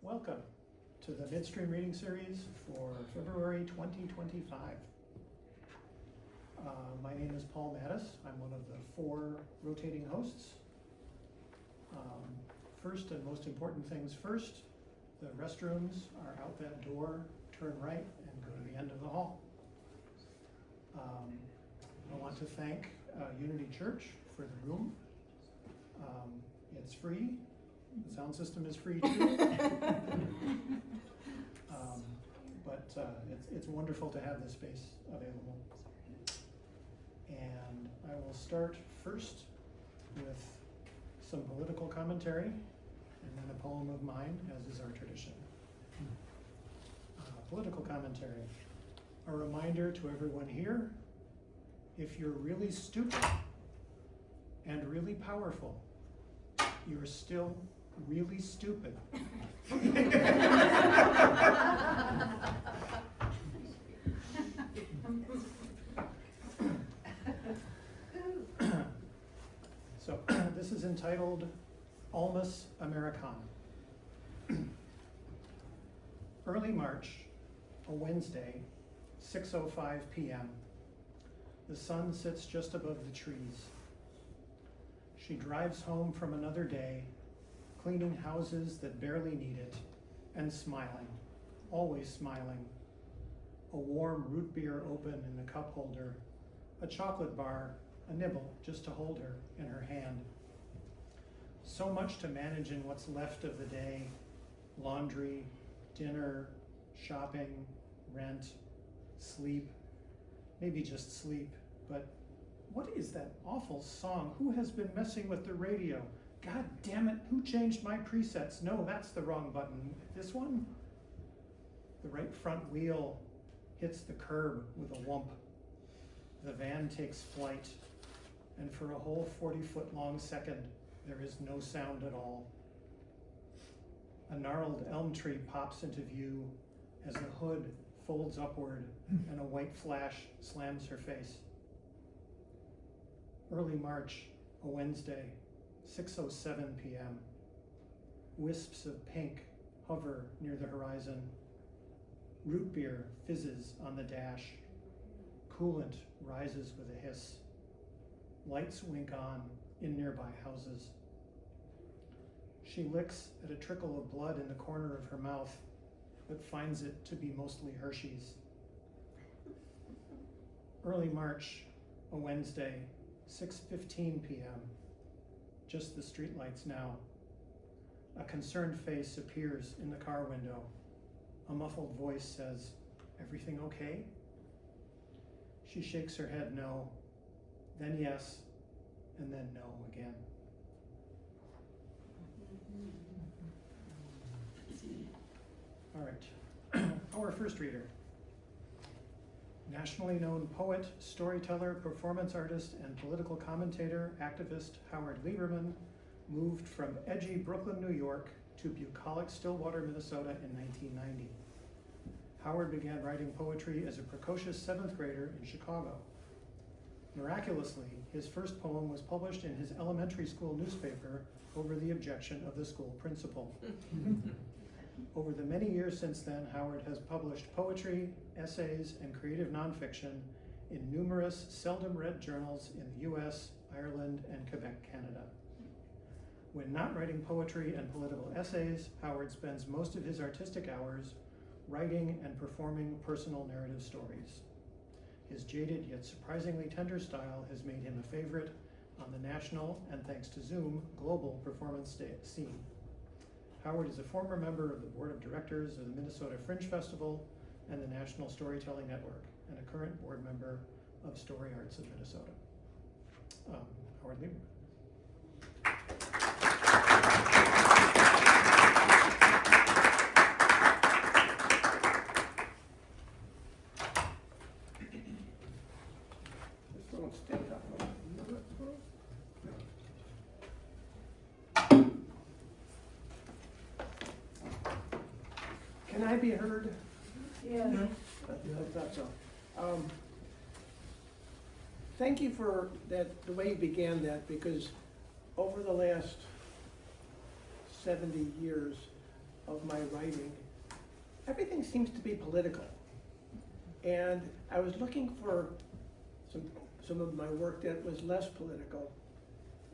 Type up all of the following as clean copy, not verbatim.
Welcome to the Midstream reading series for February 2025. My name is Paul Mattis. I'm one of the 4 rotating hosts. First and most important things first, the restrooms are out that door, turn right and go to the end of the hall. I want to thank Unity Church for the room. It's free. The sound system is free too. But it's wonderful to have this space available. And I will start first with some political commentary and then a poem of mine, as is our tradition. Political commentary. A reminder to everyone here, if you're really stupid and really powerful, you're still really stupid. So this is entitled Almus Americana. Early March, a Wednesday, 6:05 p.m. The sun sits just above the trees. She drives home from another day, cleaning houses that barely need it, and smiling, always smiling. A warm root beer open in the cup holder, a chocolate bar, a nibble just to hold her in her hand. So much to manage in what's left of the day: laundry, dinner, shopping, rent, sleep, maybe just sleep. But what is that awful song? Who has been messing with the radio? God damn it, who changed my presets? No, that's the wrong button. This one? The right front wheel hits the curb with a whump. The van takes flight, and for a whole 40-foot long second, there is no sound at all. A gnarled elm tree pops into view as the hood folds upward and a white flash slams her face. Early March, a Wednesday, 6:07 p.m. Wisps of pink hover near the horizon. Root beer fizzes on the dash. Coolant rises with a hiss. Lights wink on in nearby houses. She licks at a trickle of blood in the corner of her mouth, but finds it to be mostly Hershey's. Early March, a Wednesday, 6:15 p.m. Just the streetlights now. A concerned face appears in the car window. A muffled voice says, "Everything okay?" She shakes her head no, then yes, and then no again. All right, our first reader. Nationally known poet, storyteller, performance artist, and political commentator, activist Howard Lieberman moved from edgy Brooklyn, New York to bucolic Stillwater, Minnesota in 1990. Howard began writing poetry as a precocious 7th grader in Chicago. Miraculously, his first poem was published in his elementary school newspaper over the objection of the school principal. Over the many years since then, Howard has published poetry, essays, and creative nonfiction in numerous seldom-read journals in the US, Ireland, and Quebec, Canada. When not writing poetry and political essays, Howard spends most of his artistic hours writing and performing personal narrative stories. His jaded yet surprisingly tender style has made him a favorite on the national, and thanks to Zoom, global performance scene. Howard is a former member of the board of directors of the Minnesota Fringe Festival and the National Storytelling Network, and a current board member of Story Arts of Minnesota. Howard Lieberman. Can I be heard? Yeah. I thought so. Thank you for that, the way you began that, because over the last 70 years, of my writing, everything seems to be political. And I was looking for some of my work that was less political.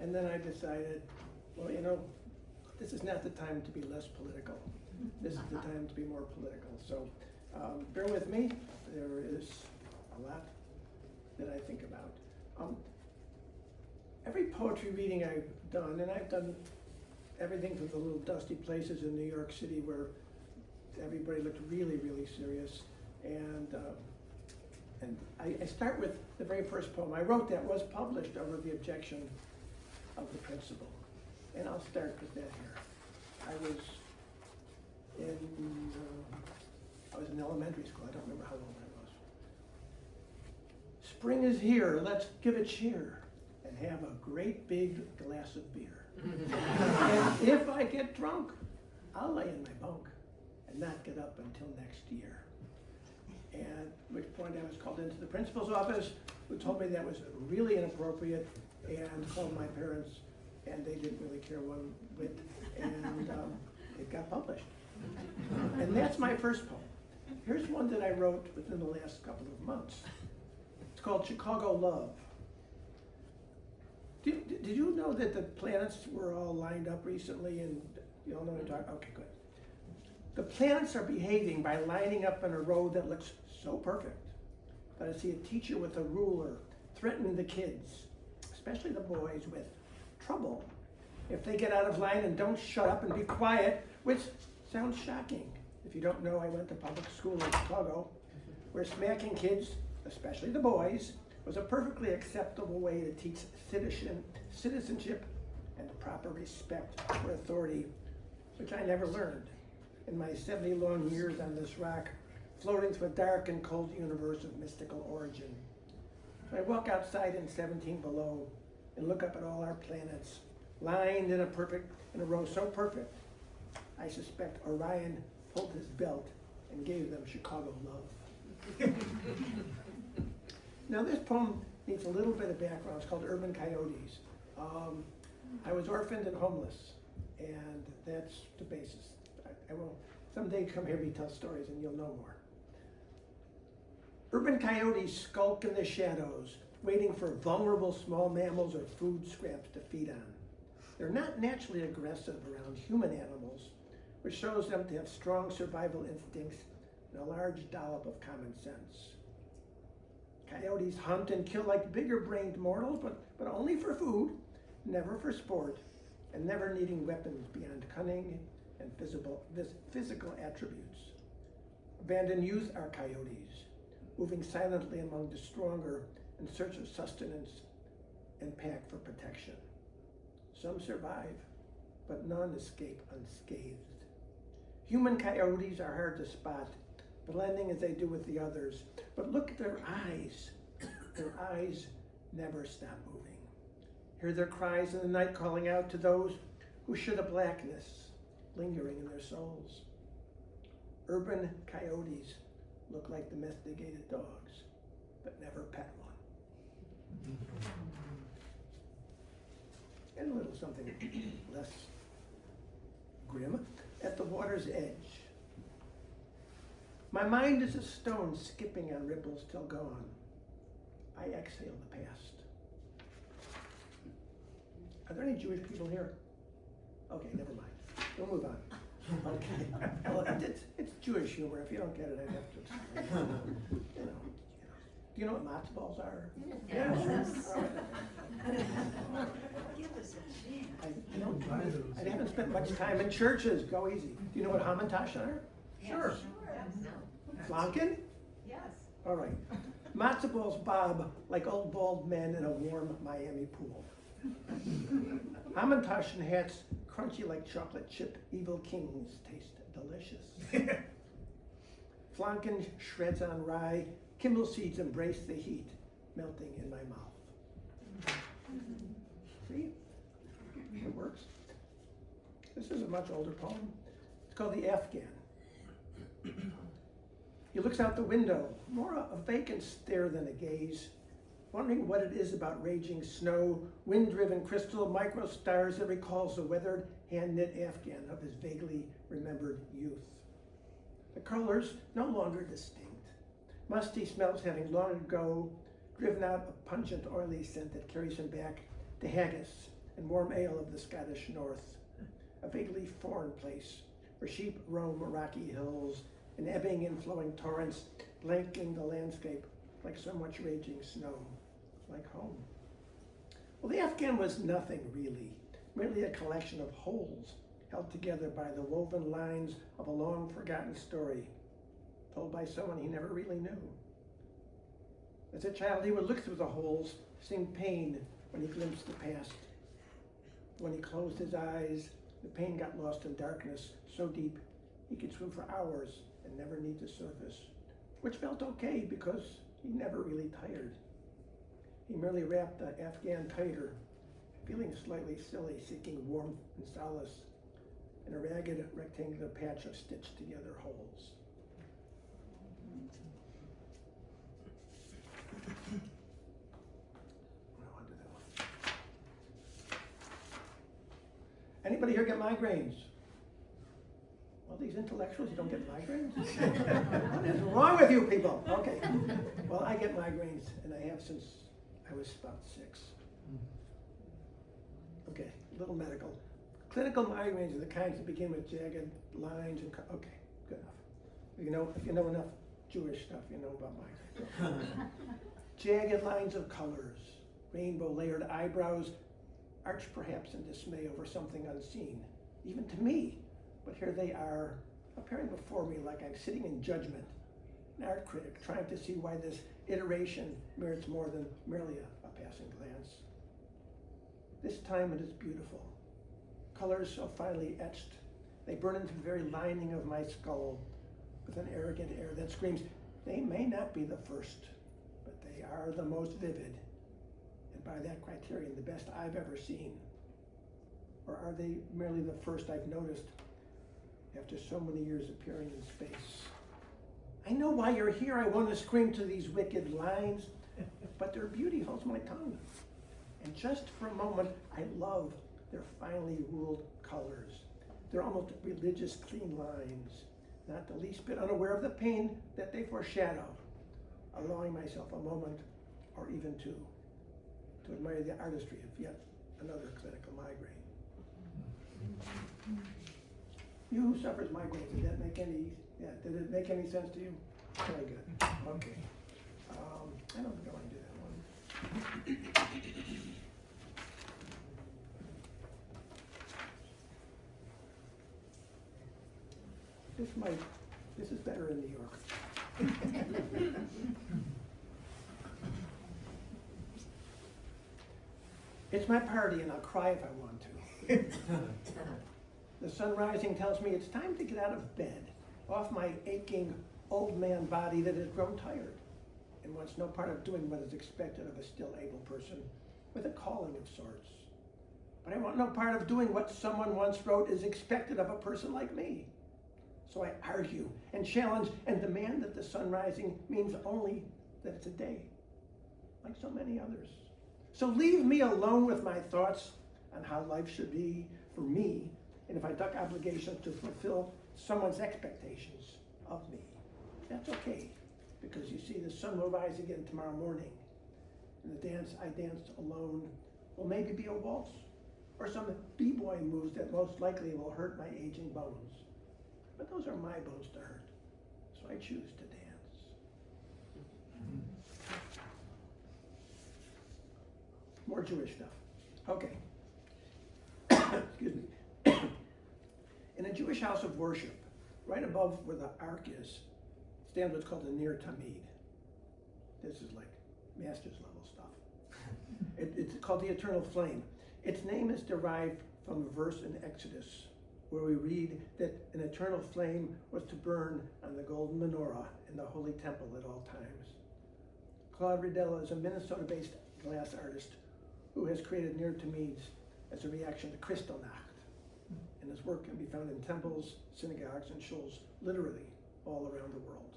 And then I decided, well, you know, this is not the time to be less political. This is the time to be more political. So bear with me. There is a lot that I think about. Every poetry reading I've done, and I've done everything from the little dusty places in New York City where everybody looked really, really serious. And I start with the very first poem I wrote that was published over the objection of the principal. And I'll start with that here. I was in elementary school. I don't remember how old I was. Spring is here. Let's give it cheer and have a great big glass of beer. And if I get drunk, I'll lay in my bunk and not get up until next year. And at which point I was called into the principal's office, who told me that was really inappropriate, and called my parents, and they didn't really care one bit, and it got published. And that's my first poem. Here's one that I wrote within the last couple of months. It's called Chicago Love. Did you know that the planets were all lined up recently? And you all know what I'm talking about? Okay, good. The planets are behaving by lining up in a row that looks so perfect that I see a teacher with a ruler threatening the kids, especially the boys, with trouble if they get out of line and don't shut up and be quiet, which sounds shocking. If you don't know, I went to public school in Chicago, where smacking kids, especially the boys, was a perfectly acceptable way to teach citizenship and proper respect for authority, which I never learned in my 70 long years on this rock, floating through a dark and cold universe of mystical origin. So I walk outside in 17 below and look up at all our planets, lined in a row so perfect, I suspect Orion pulled his belt and gave them Chicago love. Now this poem needs a little bit of background. It's called Urban Coyotes. I was orphaned and homeless, and that's the basis. I will someday come here and tell stories and you'll know more. Urban coyotes skulk in the shadows, waiting for vulnerable small mammals or food scraps to feed on. They're not naturally aggressive around human animals, which shows them to have strong survival instincts and a large dollop of common sense. Coyotes hunt and kill like bigger-brained mortals, but only for food, never for sport, and never needing weapons beyond cunning and physical attributes. Abandoned youth are coyotes, moving silently among the stronger in search of sustenance and pack for protection. Some survive, but none escape unscathed. Human coyotes are hard to spot, blending as they do with the others. But look at their eyes. Their eyes never stop moving. Hear their cries in the night calling out to those who share the blackness lingering in their souls. Urban coyotes look like domesticated dogs, but never pet one. And a little something less grim. At the water's edge. My mind is a stone skipping on ripples till gone. I exhale the past. Are there any Jewish people here? Okay, never mind. We'll move on. Okay. Well, it's Jewish humor. If you don't get it, I'd have to explain. You know. Do you know what matzo balls are? Yes. All right. Give us a chance. I haven't spent much time in churches. Go easy. Do you know what hamantash are? Sure. Flanken? Yes. All right. Matzo balls bob like old bald men in a warm Miami pool. Hamantash and hats crunchy like chocolate chip evil kings taste delicious. Flanken shreds on rye. Kimball seeds embrace the heat, melting in my mouth. See? It works. This is a much older poem. It's called The Afghan. He looks out the window, more a vacant stare than a gaze. wondering what it is about raging snow, wind-driven crystal, micro-stars that recalls the weathered, hand-knit Afghan of his vaguely remembered youth. The colors no longer distinct. Musty smells having long ago driven out a pungent, oily scent that carries him back to haggis and warm ale of the Scottish north, a vaguely foreign place where sheep roam rocky hills and ebbing and flowing torrents blanking the landscape like so much raging snow, like home. Well, the Afghan was nothing really, merely a collection of holes held together by the woven lines of a long forgotten story, told by someone he never really knew. As a child, he would look through the holes, sing pain when he glimpsed the past. When he closed his eyes, the pain got lost in darkness so deep he could swim for hours and never need to surface, which felt okay because he never really tired. He merely wrapped the Afghan tighter, feeling slightly silly, seeking warmth and solace in a ragged rectangular patch of stitched together holes. Anybody here get migraines? All these intellectuals, you don't get migraines? What is wrong with you people? Okay. Well, I get migraines, and I have since I was about 6. Okay, a little medical. Clinical migraines are the kinds that begin with jagged lines and, okay, good enough. If you know enough Jewish stuff, you know about migraines. Jagged lines of colors, rainbow layered eyebrows, arch perhaps in dismay over something unseen, even to me. But here they are, appearing before me like I'm sitting in judgment, an art critic trying to see why this iteration merits more than merely a passing glance. This time it is beautiful. Colors so finely etched, they burn into the very lining of my skull with an arrogant air that screams, they may not be the first, but they are the most vivid. And by that criterion, the best I've ever seen. Or are they merely the first I've noticed after so many years appearing in space? I know why you're here. I want to scream to these wicked lines, but their beauty holds my tongue. And just for a moment, I love their finely ruled colors. They're almost religious clean lines, not the least bit unaware of the pain that they foreshadow, allowing myself a moment, or even two, to admire the artistry of yet another clinical migraine. You who suffers migraines, did it make any sense to you? Very good. Okay. I don't think I want to do that one. This is better in New York. It's my party and I'll cry if I want to. The sun rising tells me it's time to get out of bed, off my aching old man body that has grown tired and wants no part of doing what is expected of a still able person with a calling of sorts. But I want no part of doing what someone once wrote is expected of a person like me. So I argue and challenge and demand that the sun rising means only that it's a day, like so many others. So leave me alone with my thoughts on how life should be for me, and if I duck obligations to fulfill someone's expectations of me, that's okay, because you see, the sun will rise again tomorrow morning, and the dance I danced alone will maybe be a waltz, or some b-boy moves that most likely will hurt my aging bones. But those are my bones to hurt, so I choose to dance. More Jewish stuff. Okay. Excuse me. In a Jewish house of worship, right above where the ark is, stands what's called the Ner Tamid. This is like master's level stuff. It's called the eternal flame. Its name is derived from a verse in Exodus, where we read that an eternal flame was to burn on the golden menorah in the holy temple at all times. Claude Riddell is a Minnesota-based glass artist who has created Ner Tamids as a reaction to Kristallnacht, and his work can be found in temples, synagogues, and shuls, literally all around the world.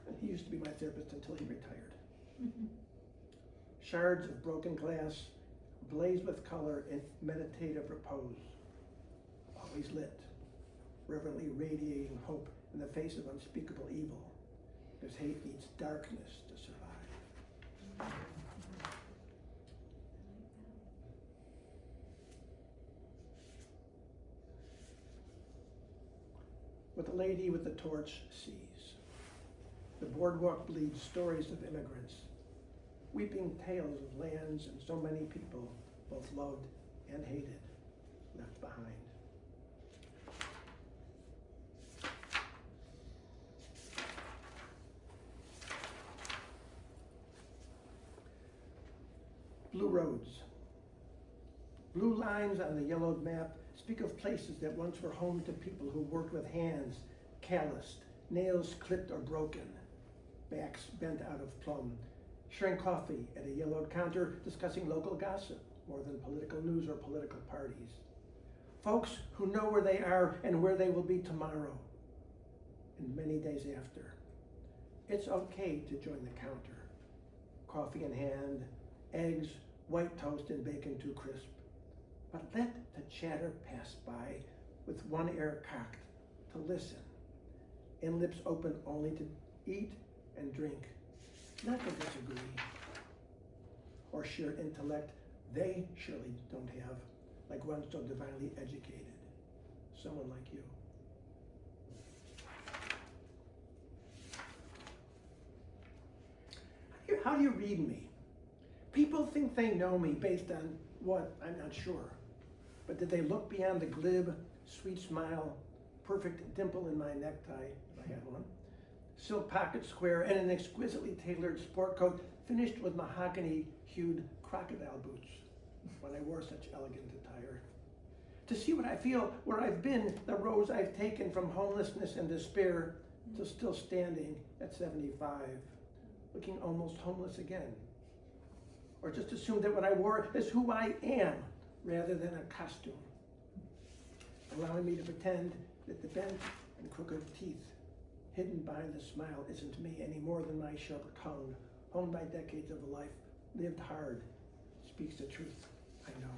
And he used to be my therapist until he retired. Shards of broken glass blaze with color in meditative repose, always lit, reverently radiating hope in the face of unspeakable evil, because hate needs darkness to survive. What the lady with the torch sees. The boardwalk bleeds stories of immigrants, weeping tales of lands and so many people, both loved and hated, left behind. Blue roads. Blue lines on the yellowed map speak of places that once were home to people who worked with hands calloused, nails clipped or broken, backs bent out of plumb, sharing coffee at a yellowed counter, discussing local gossip more than political news or political parties. Folks who know where they are and where they will be tomorrow and many days after. It's okay to join the counter. Coffee in hand, eggs, white toast and bacon too crisp. But let the chatter pass by with one ear cocked to listen and lips open only to eat and drink, not to disagree or sheer intellect they surely don't have, like one so divinely educated, someone like you. How do you read me? People think they know me based on what? I'm not sure. But did they look beyond the glib, sweet smile, perfect dimple in my necktie, if I had one, silk pocket square, and an exquisitely tailored sport coat finished with mahogany-hued crocodile boots when I wore such elegant attire? To see what I feel, where I've been, the roads I've taken from homelessness and despair to still standing at 75, looking almost homeless again. Or just assume that what I wore is who I am, rather than a costume, allowing me to pretend that the bent and crooked teeth hidden behind the smile isn't me any more than my sharp tongue, honed by decades of a life lived hard, speaks the truth, I know.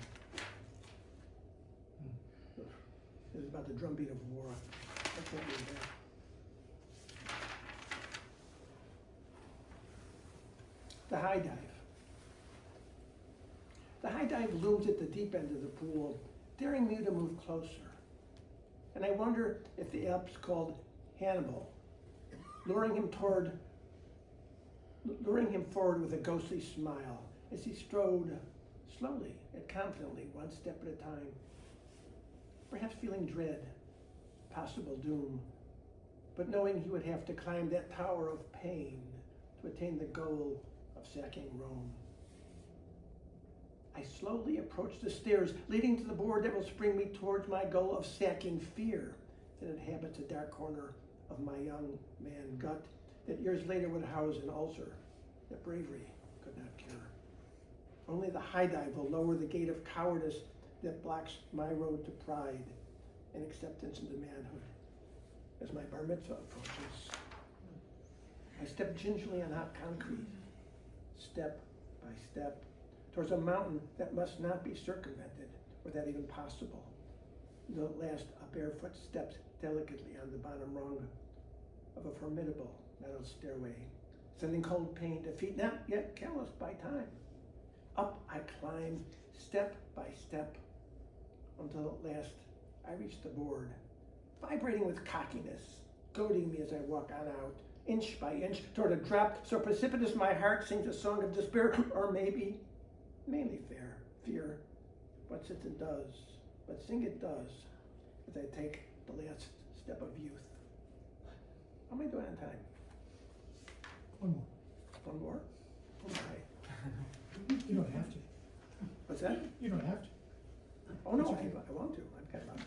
This is about the drumbeat of war. I can't read that. The high dive. The high dive looms at the deep end of the pool, daring me to move closer. And I wonder if the Alps called Hannibal, luring him forward with a ghostly smile as he strode slowly and confidently, one step at a time, perhaps feeling dread, possible doom, but knowing he would have to climb that tower of pain to attain the goal of sacking Rome. I slowly approach the stairs leading to the board that will spring me towards my goal of sacking fear that inhabits a dark corner of my young man gut that years later would house an ulcer that bravery could not cure. Only the high dive will lower the gate of cowardice that blocks my road to pride and acceptance into manhood. As my bar mitzvah approaches, I step gingerly on hot concrete, step by step, towards a mountain that must not be circumvented, or that even possible. Until at last a barefoot steps delicately on the bottom rung of a formidable metal stairway, sending cold pain to feet not yet calloused by time. Up I climb, step by step, until at last I reach the board, vibrating with cockiness, goading me as I walk on out, inch by inch, toward a drop so precipitous my heart sings a song of despair, or maybe mainly fear, what sits and does, but sing it does, as I take the last step of youth. How am I doing on time? One more. One more? Oh my. You don't have to. What's that? You don't have to. Oh no, It's okay. I want to. I'm kind of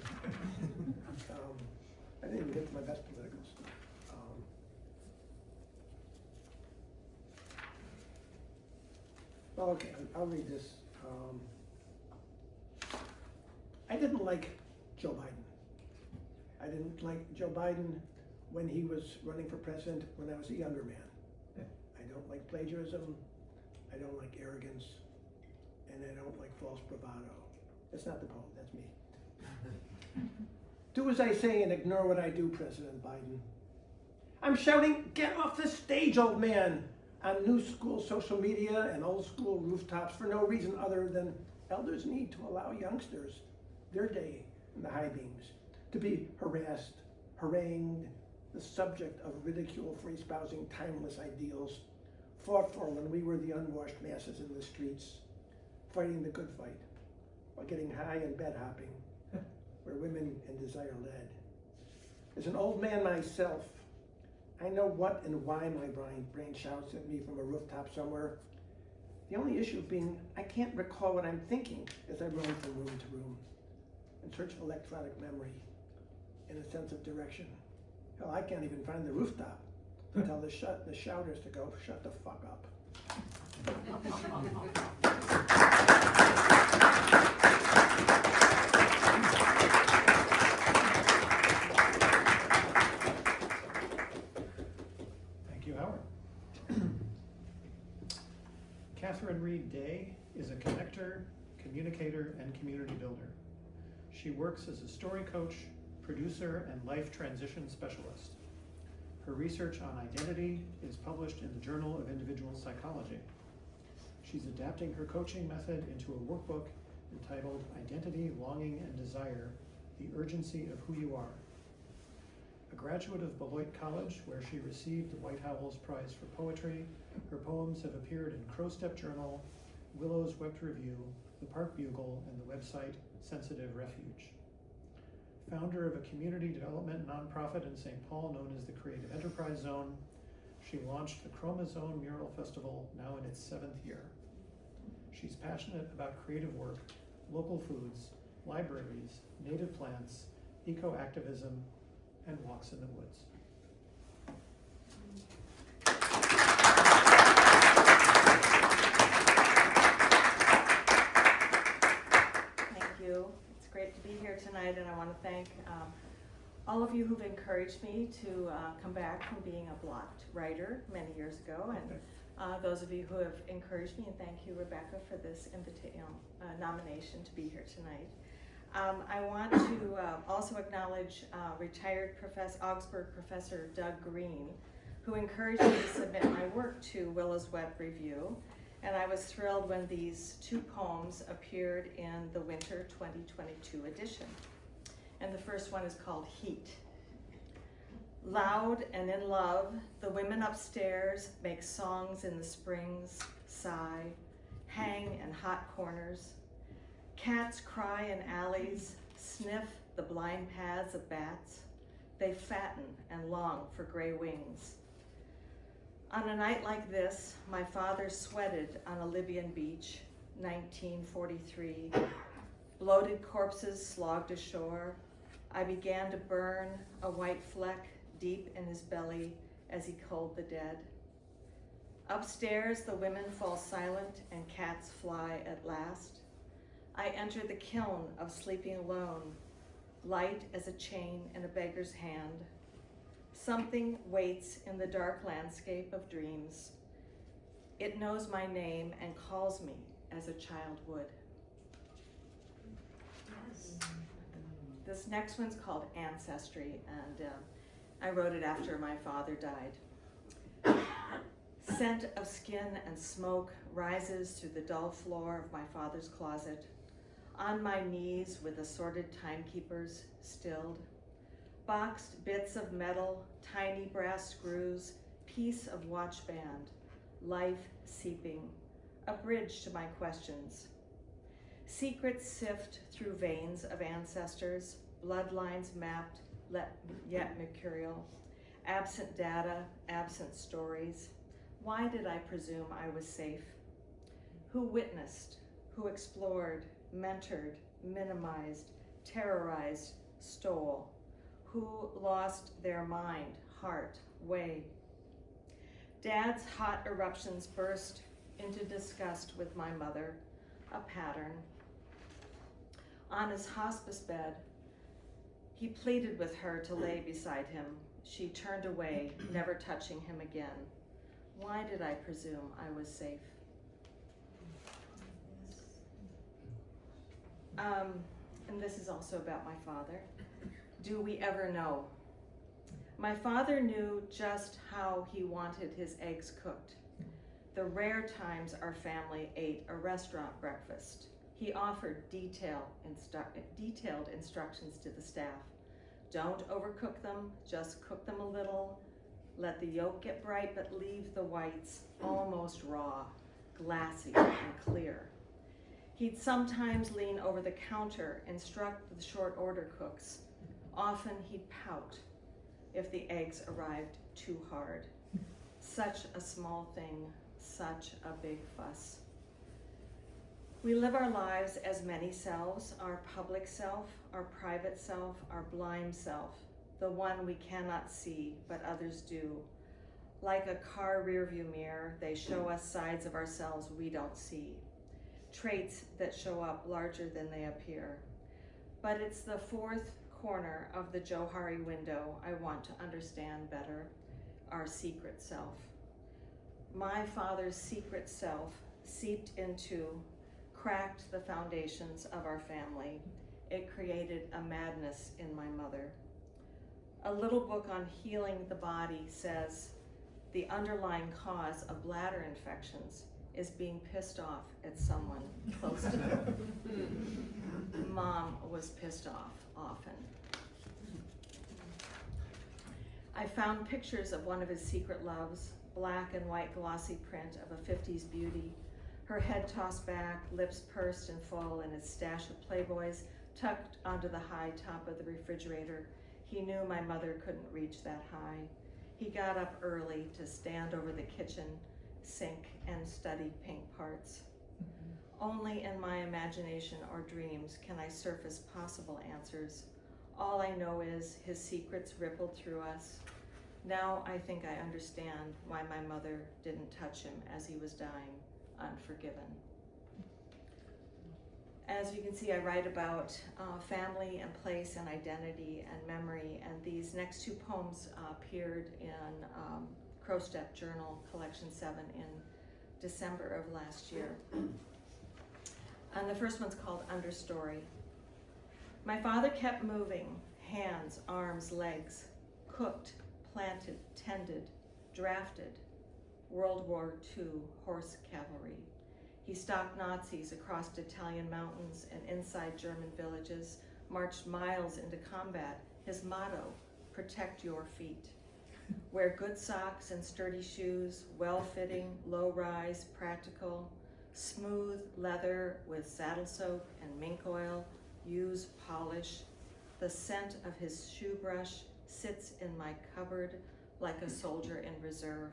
I didn't even get to my best politicals. Well, okay, I'll read this. I didn't like Joe Biden. I didn't like Joe Biden when he was running for president when I was a younger man. I don't like plagiarism, I don't like arrogance, and I don't like false bravado. That's not the poem, that's me. Do as I say and ignore what I do, President Biden. I'm shouting, get off the stage, old man, on new school social media and old school rooftops for no reason other than elders need to allow youngsters their day in the high beams to be harassed, harangued, the subject of ridicule for espousing timeless ideals, fought for when we were the unwashed masses in the streets, fighting the good fight, while getting high and bed hopping, where women and desire led. As an old man myself, I know what and why my brain shouts at me from a rooftop somewhere. The only issue being I can't recall what I'm thinking as I roam from room to room in search of electronic memory and a sense of direction. Hell, I can't even find the rooftop to tell the shouters to go shut the fuck up. Thank you, Howard. Catherine Reid Day is a connector, communicator, and community builder. She works as a story coach, producer, and life transition specialist. Her research on identity is published in the Journal of Individual Psychology. She's adapting her coaching method into a workbook entitled Identity, Longing, and Desire, The Urgency of Who You Are. A graduate of Beloit College, where she received the White Owls Prize for Poetry, her poems have appeared in Crow Step Journal, Willow's Wept Review, the Park Bugle, and the website Sensitive Refuge. Founder of a community development nonprofit in St. Paul known as the Creative Enterprise Zone, she launched the Chromazone Mural Festival, now in its 7th year. She's passionate about creative work, local foods, libraries, native plants, eco-activism, and walks in the woods. Thank you. It's great to be here tonight, and I want to thank all of you who've encouraged me to come back from being a blocked writer many years ago, and those of you who have encouraged me, and thank you, Rebecca, for this nomination to be here tonight. I want to also acknowledge retired Augsburg Professor Doug Green, who encouraged me to submit my work to Willow's Wept Review, and I was thrilled when these 2 poems appeared in the winter 2022 edition. And the first one is called Heat. Loud and in love, the women upstairs make songs in the springs, sigh, hang in hot corners. Cats cry in alleys, sniff the blind paths of bats. They fatten and long for gray wings. On a night like this, my father sweated on a Libyan beach, 1943. Bloated corpses slogged ashore. I began to burn a white fleck deep in his belly as he culled the dead. Upstairs, the women fall silent and cats fly at last. I enter the kiln of sleeping alone, light as a chain in a beggar's hand. Something waits in the dark landscape of dreams. It knows my name and calls me as a child would. Yes. This next one's called Ancestry, and I wrote it after my father died. Scent of skin and smoke rises through the dull floor of my father's closet. On my knees with assorted timekeepers stilled. Boxed bits of metal, tiny brass screws, piece of watch band, life seeping, a bridge to my questions. Secrets sift through veins of ancestors, bloodlines mapped, yet mercurial, absent data, absent stories. Why did I presume I was safe? Who witnessed, who explored, mentored, minimized, terrorized, stole? Who lost their mind, heart, way? Dad's hot eruptions burst into disgust with my mother, a pattern. On his hospice bed, he pleaded with her to lay beside him. She turned away, never touching him again. Why did I presume I was safe? And this is also about my father. Do we ever know? My father knew just how he wanted his eggs cooked. The rare times our family ate a restaurant breakfast, he offered detailed instructions to the staff. Don't overcook them, just cook them a little. Let the yolk get bright, but leave the whites almost raw, glassy and clear. He'd sometimes lean over the counter, instruct the short order cooks. Often he'd pout if the eggs arrived too hard. Such a small thing, such a big fuss. We live our lives as many selves, our public self, our private self, our blind self, the one we cannot see, but others do. Like a car rearview mirror, they show us sides of ourselves we don't see, traits that show up larger than they appear. But it's the fourth corner of the Johari window I want to understand better, our secret self. My father's secret self seeped into, cracked the foundations of our family. It created a madness in my mother. A little book on healing the body says the underlying cause of bladder infections is being pissed off at someone close to you. Mom was pissed off often. I found pictures of one of his secret loves, black and white glossy print of a 50s beauty, her head tossed back, lips pursed and full, and his stash of Playboys tucked onto the high top of the refrigerator. He knew my mother couldn't reach that high. He got up early to stand over the kitchen sink and study pink parts. Only in my imagination or dreams can I surface possible answers. All I know is his secrets rippled through us. Now I think I understand why my mother didn't touch him as he was dying, unforgiven. As you can see, I write about family and place and identity and memory, and these next two poems appeared in Crow Step Journal Collection 7 in December of last year. And the first one's called Understory. My father kept moving, hands, arms, legs, cooked, planted, tended, drafted, World War II horse cavalry. He stalked Nazis across Italian mountains and inside German villages, marched miles into combat. His motto, protect your feet. Wear good socks and sturdy shoes, well-fitting, low-rise, practical, smooth leather with saddle soap and mink oil, use polish. The scent of his shoe brush sits in my cupboard like a soldier in reserve.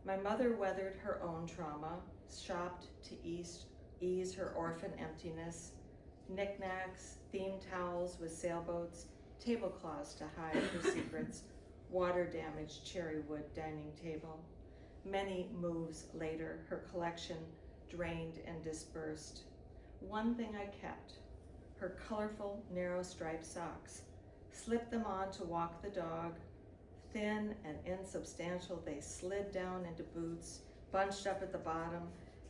My mother weathered her own trauma, shopped to ease her orphan emptiness, knickknacks, themed towels with sailboats, tablecloths to hide her secrets, water-damaged cherry wood dining table. Many moves later, her collection drained and dispersed. One thing I kept, her colorful, narrow striped socks. Slipped them on to walk the dog. Thin and insubstantial, they slid down into boots, bunched up at the bottom,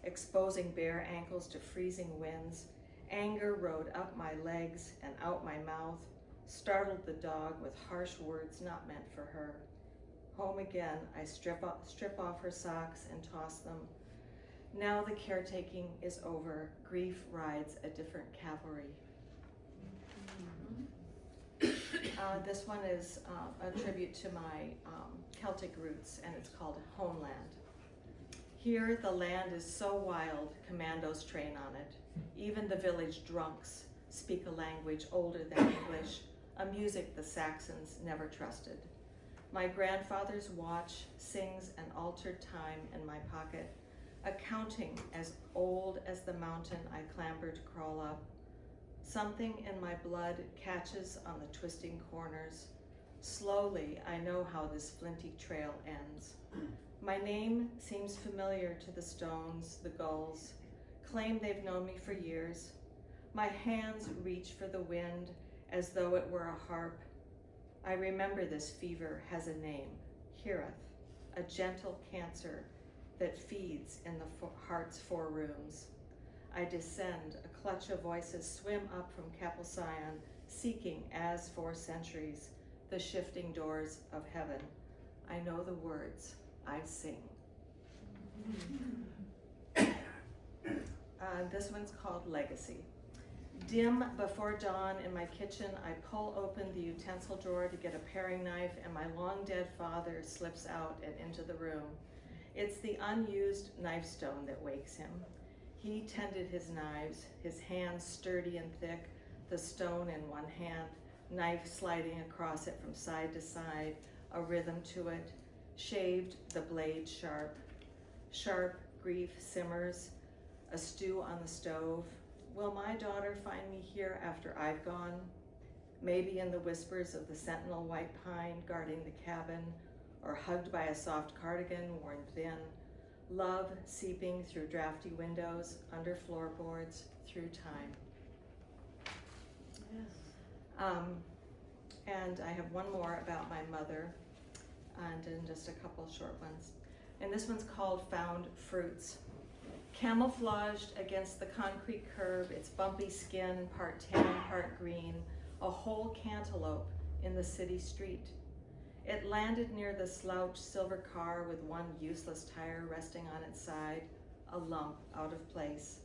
exposing bare ankles to freezing winds. Anger rode up my legs and out my mouth, startled the dog with harsh words not meant for her. Home again, I strip off her socks and toss them. Now the caretaking is over. Grief rides a different cavalry. This one is a tribute to my Celtic roots, and it's called Homeland. Here the land is so wild, commandos train on it. Even the village drunks speak a language older than English, a music the Saxons never trusted. My grandfather's watch sings an altered time in my pocket, accounting as old as the mountain I clambered to crawl up. Something in my blood catches on the twisting corners. Slowly, I know how this flinty trail ends. My name seems familiar to the stones, the gulls, claim they've known me for years. My hands reach for the wind as though it were a harp. I remember this fever has a name, Hireth, a gentle cancer that feeds in the heart's 4 rooms. I descend, a clutch of voices swim up from Capel Sion, seeking, as for centuries, the shifting doors of heaven. I know the words, I sing. This one's called Legacy. Dim before dawn in my kitchen, I pull open the utensil drawer to get a paring knife, and my long dead father slips out and into the room. It's the unused knife stone that wakes him. He tended his knives, his hands sturdy and thick, the stone in one hand, knife sliding across it from side to side, a rhythm to it, shaved, the blade sharp. Sharp grief simmers, a stew on the stove. Will my daughter find me here after I've gone? Maybe in the whispers of the sentinel white pine guarding the cabin, or hugged by a soft cardigan worn thin, love seeping through drafty windows, under floorboards, through time. And I have one more about my mother, and then just a couple short ones. And this one's called Found Fruits. Camouflaged against the concrete curb, its bumpy skin, part tan, part green, a whole cantaloupe in the city street. It landed near the slouched silver car with one useless tire resting on its side, a lump out of place.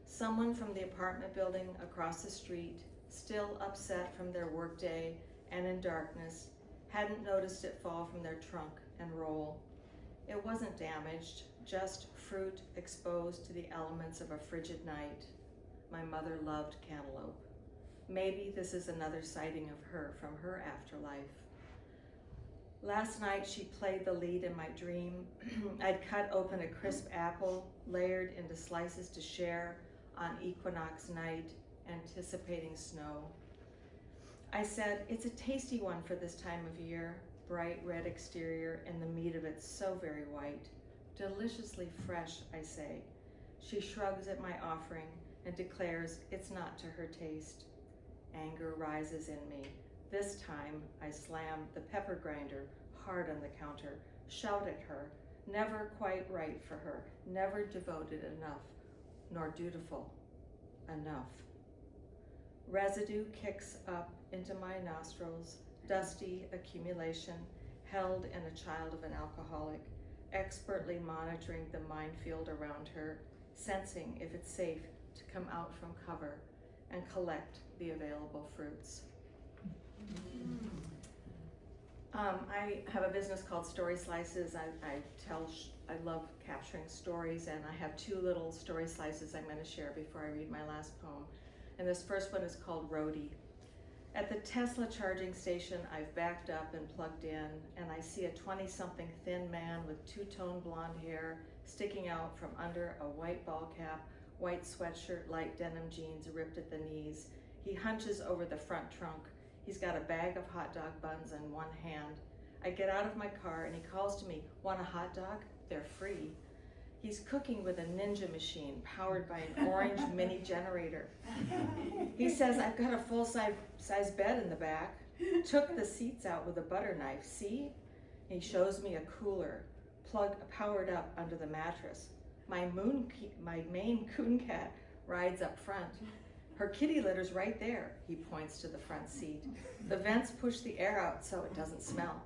Someone from the apartment building across the street, still upset from their workday and in darkness, hadn't noticed it fall from their trunk and roll. It wasn't damaged, just fruit exposed to the elements of a frigid night. My mother loved cantaloupe. Maybe this is another sighting of her from her afterlife. Last night she played the lead in my dream. I'd cut open a crisp apple, layered into slices to share on equinox night, anticipating snow. I said, it's a tasty one for this time of year, bright red exterior and the meat of it so very white. Deliciously fresh, I say. She shrugs at my offering and declares it's not to her taste. Anger rises in me. This time I slam the pepper grinder hard on the counter, shout at her, never quite right for her, never devoted enough, nor dutiful enough. Residue kicks up into my nostrils, dusty accumulation, held in a child of an alcoholic, expertly monitoring the minefield around her, sensing if it's safe to come out from cover and collect the available fruits. I have a business called Story Slices. I love capturing stories, and I have 2 little story slices I'm going to share before I read my last poem. And this first one is called Roadie. At the Tesla charging station, I've backed up and plugged in, and I see a 20-something thin man with 2-tone blonde hair sticking out from under a white ball cap, white sweatshirt, light denim jeans ripped at the knees. He hunches over the front trunk. He's got a bag of hot dog buns in one hand. I get out of my car and he calls to me, "Want a hot dog? They're free." He's cooking with a Ninja machine powered by an orange mini generator. He says, "I've got a full-size bed in the back. Took the seats out with a butter knife, see?" He shows me a cooler, powered up under the mattress. My Maine Coon cat rides up front. Her kitty litter's right there. He points to the front seat. The vents push the air out so it doesn't smell.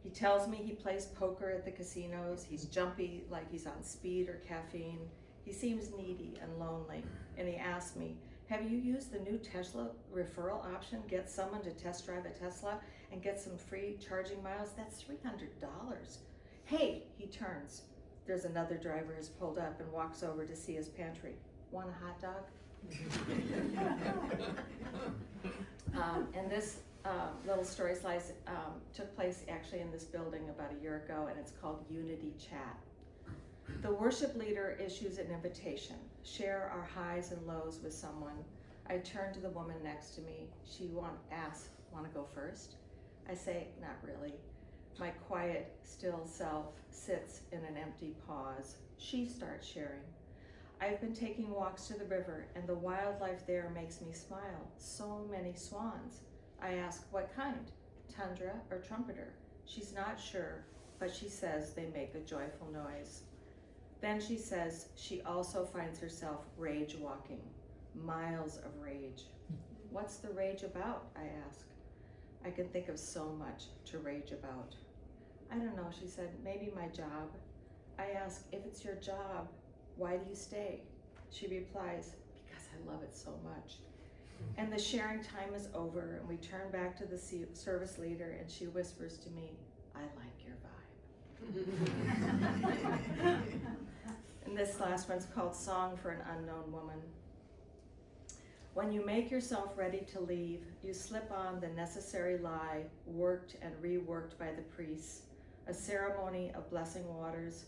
He tells me he plays poker at the casinos. He's jumpy, like he's on speed or caffeine. He seems needy and lonely, and he asks me, "Have you used the new Tesla referral option? Get someone to test drive a Tesla and get some free charging miles? That's $300. Hey," he turns. There's another driver who's pulled up and walks over to see his pantry. "Want a hot dog?" And this little story slice took place actually in this building about a year ago, and it's called Unity Chat. The worship leader issues an invitation. Share our highs and lows with someone. I turn to the woman next to me. She asks, "Want to go first?" I say, "Not really." My quiet, still self sits in an empty pause. She starts sharing. "I've been taking walks to the river, and the wildlife there makes me smile. So many swans." I ask, "What kind? Tundra or trumpeter?" She's not sure. but she says they make a joyful noise. Then she says she also finds herself rage walking, miles of rage. What's the rage about, I ask. I can think of so much to rage about. I don't know, she said, maybe my job. I ask, if it's your job, why do you stay? She replies, because I love it so much. And the sharing time is over, and we turn back to the service leader, and she whispers to me, I like your vibe. And this last one's called Song for an Unknown Woman. When you make yourself ready to leave, you slip on the necessary lie, worked and reworked by the priests, a ceremony of blessing waters,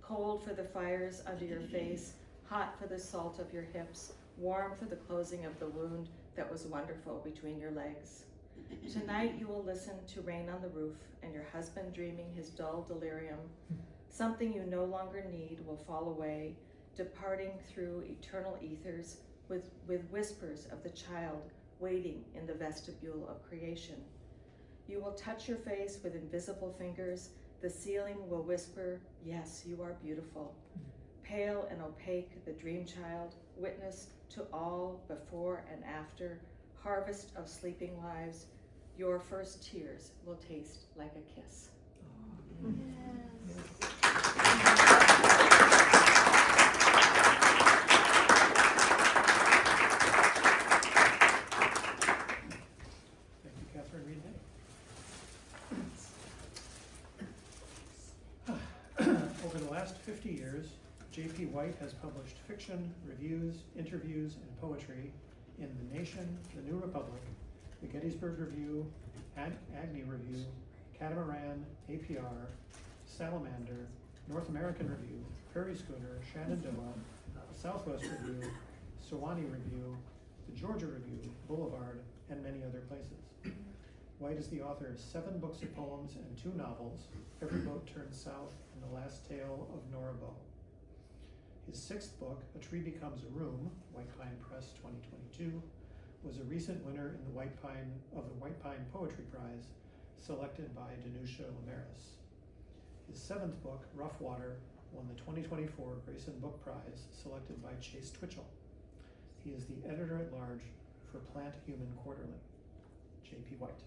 cold for the fires under your face, hot for the salt of your hips, warm for the closing of the wound that was wonderful between your legs. Tonight you will listen to Rain on the Roof and your husband dreaming his dull delirium. Something you no longer need will fall away, departing through eternal ethers with whispers of the child waiting in the vestibule of creation. You will touch your face with invisible fingers. The ceiling will whisper, yes, you are beautiful. Pale and opaque, the dream child, witness to all before and after, harvest of sleeping lives. Your first tears will taste like a kiss. Thank you, Catherine Reid. Over the last 50 years, J.P. White has published fiction, reviews, interviews, and poetry in The Nation, The New Republic, The Gettysburg Review, Agni Review, Catamaran, APR, Salamander, North American Review, Prairie Schooner, Shenandoah, Southwest Review, Sewanee Review, the Georgia Review, Boulevard, and many other places. White is the author of 7 books of poems and 2 novels, Every Boat Turns South and The Last Tale of Nora Bow. His 6th book, A Tree Becomes a Room, White Pine Press 2022, was a recent winner in the White Pine Poetry Prize, selected by Danusha Lamaris. His 7th book, Rough Water, won the 2024 Grayson Book Prize, selected by Chase Twitchell. He is the editor-at-large for Plant Human Quarterly. J.P. White.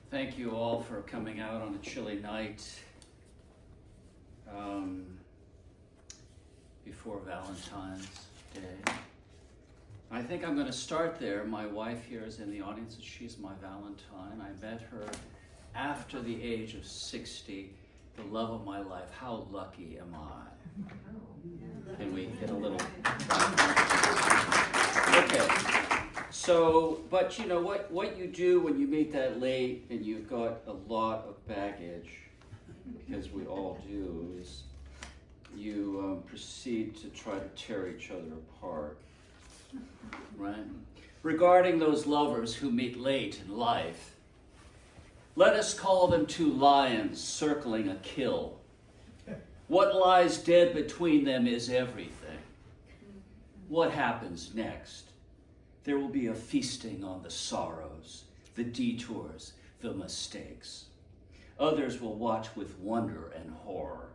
Thank you all for coming out on a chilly night before Valentine's Day. I think I'm going to start there. My wife here is in the audience, and she's my Valentine. I met her after the age of 60, the love of my life. How lucky am I? Can we get a little... Okay. So, but you know what you do when you meet that late and you've got a lot of baggage, because we all do, is you proceed to try to tear each other apart, right? Regarding those lovers who meet late in life, let us call them 2 lions circling a kill. What lies dead between them is everything. What happens next? There will be a feasting on the sorrows, the detours, the mistakes. Others will watch with wonder and horror.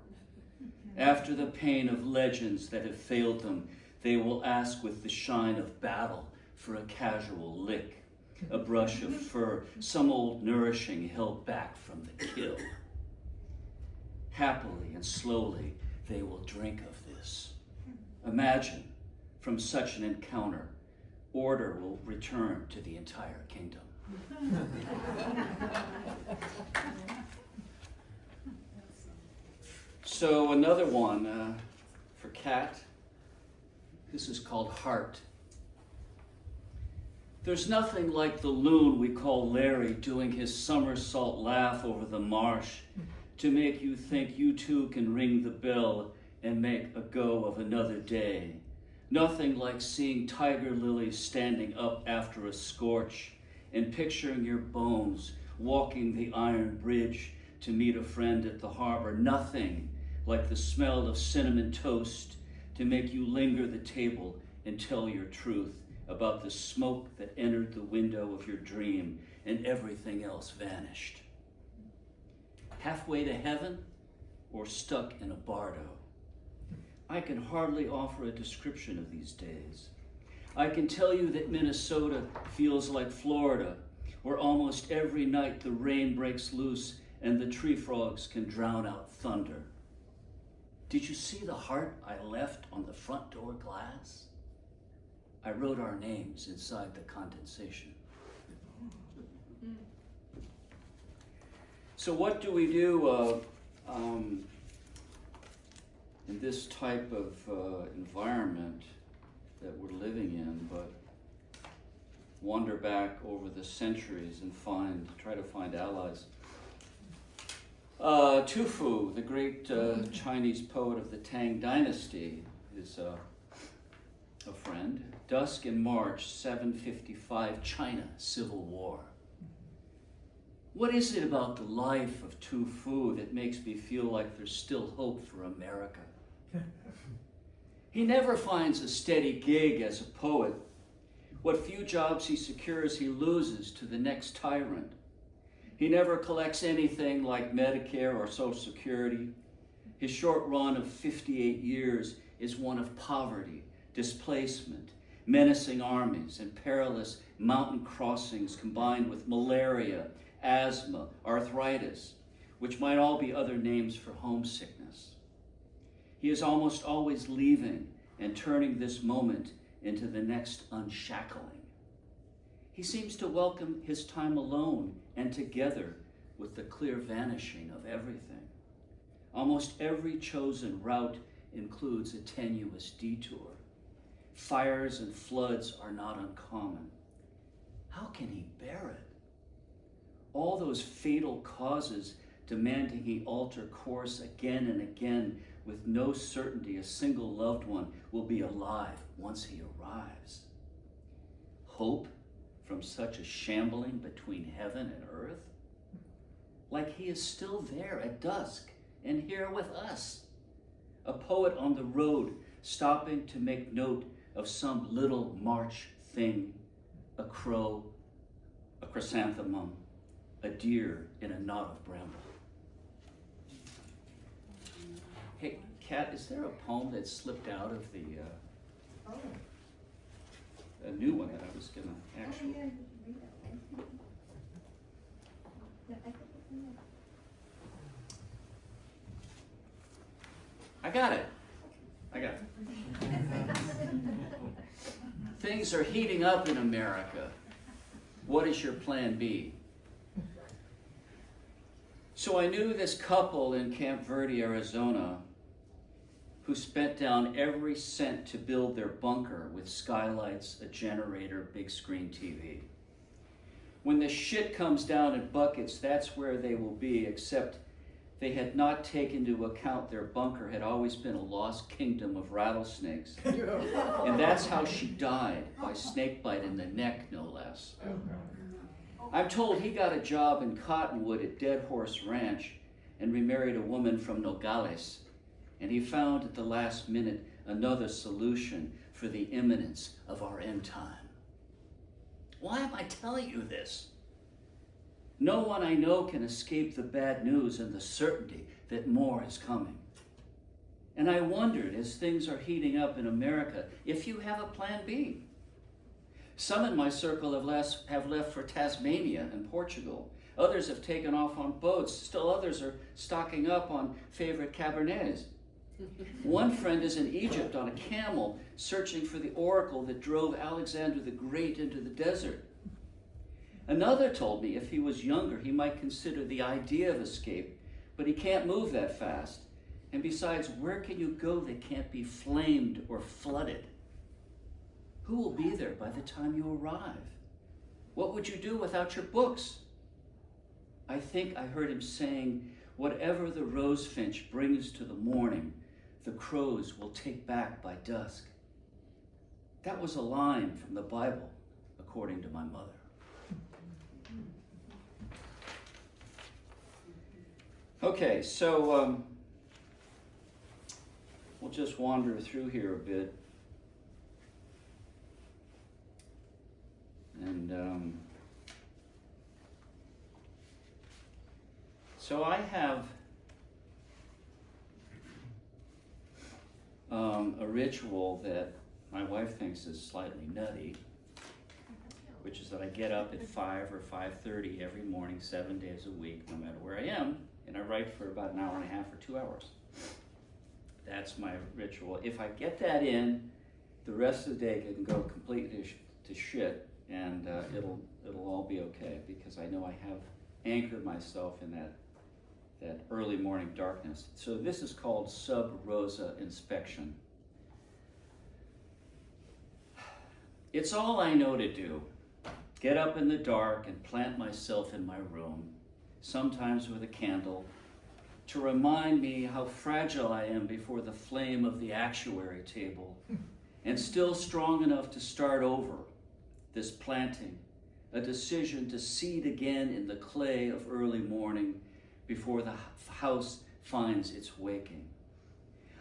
After the pain of legends that have failed them, they will ask with the shine of battle for a casual lick, a brush of fur, some old nourishing held back from the kill. Happily and slowly, they will drink of this. Imagine, from such an encounter, order will return to the entire kingdom. So another one for Kat. This is called Heart. There's nothing like the loon we call Larry doing his somersault laugh over the marsh to make you think you too can ring the bell and make a go of another day. Nothing like seeing tiger lilies standing up after a scorch and picturing your bones walking the iron bridge to meet a friend at the harbor. Nothing like the smell of cinnamon toast, to make you linger the table and tell your truth about the smoke that entered the window of your dream and everything else vanished. Halfway to heaven or stuck in a bardo? I can hardly offer a description of these days. I can tell you that Minnesota feels like Florida, where almost every night the rain breaks loose and the tree frogs can drown out thunder. Did you see the heart I left on the front door glass? I wrote our names inside the condensation. So what do we do in this type of environment that we're living in, but wander back over the centuries and try to find allies? Tu Fu, the great Chinese poet of the Tang Dynasty, is a friend. Dusk in March, 755, China, Civil War. What is it about the life of Tu Fu that makes me feel like there's still hope for America? He never finds a steady gig as a poet. What few jobs he secures, he loses to the next tyrant. He never collects anything like Medicare or Social Security. His short run of 58 years is one of poverty, displacement, menacing armies, and perilous mountain crossings combined with malaria, asthma, arthritis, which might all be other names for homesickness. He is almost always leaving and turning this moment into the next unshackling. He seems to welcome his time alone and together with the clear vanishing of everything. Almost every chosen route includes a tenuous detour. Fires and floods are not uncommon. How can he bear it? All those fatal causes demanding he alter course again and again with no certainty a single loved one will be alive once he arrives. Hope from such a shambling between heaven and earth? Like he is still there at dusk and here with us. A poet on the road stopping to make note of some little March thing, a crow, a chrysanthemum, a deer in a knot of bramble. Hey, Kat, is there a poem that slipped out of the, a new one that I was gonna actually? Oh, yeah, you should read that one. Yeah, I think it's in there. I got it. Things are heating up in America. What is your plan B? So I knew this couple in Camp Verde, Arizona, who spent down every cent to build their bunker with skylights, a generator, big screen TV. When the shit comes down in buckets, that's where they will be, except they had not taken into account their bunker had always been a lost kingdom of rattlesnakes. And that's how she died, by snake bite in the neck, no less. I'm told he got a job in Cottonwood at Dead Horse Ranch and remarried a woman from Nogales. And he found at the last minute another solution for the imminence of our end time. Why am I telling you this? No one I know can escape the bad news and the certainty that more is coming. And I wondered, as things are heating up in America, if you have a plan B. Some in my circle have left for Tasmania and Portugal. Others have taken off on boats. Still others are stocking up on favorite Cabernets. One friend is in Egypt on a camel, searching for the oracle that drove Alexander the Great into the desert. Another told me if he was younger, he might consider the idea of escape, but he can't move that fast. And besides, where can you go that can't be flamed or flooded? Who will be there by the time you arrive? What would you do without your books? I think I heard him saying, whatever the rosefinch brings to the morning, the crows will take back by dusk. That was a line from the Bible, according to my mother. Okay, so we'll just wander through here a bit. And so I have a ritual that my wife thinks is slightly nutty, which is that I get up at 5 or 5:30 every morning, 7 days a week, no matter where I am, and I write for about an hour and a half or 2 hours. That's my ritual. If I get that in, the rest of the day can go completely to shit, and it'll all be okay, because I know I have anchored myself in that early morning darkness. So this is called sub rosa inspection. It's all I know to do. Get up in the dark and plant myself in my room, sometimes with a candle, to remind me how fragile I am before the flame of the actuary table, and still strong enough to start over this planting, a decision to seed again in the clay of early morning before the house finds its waking.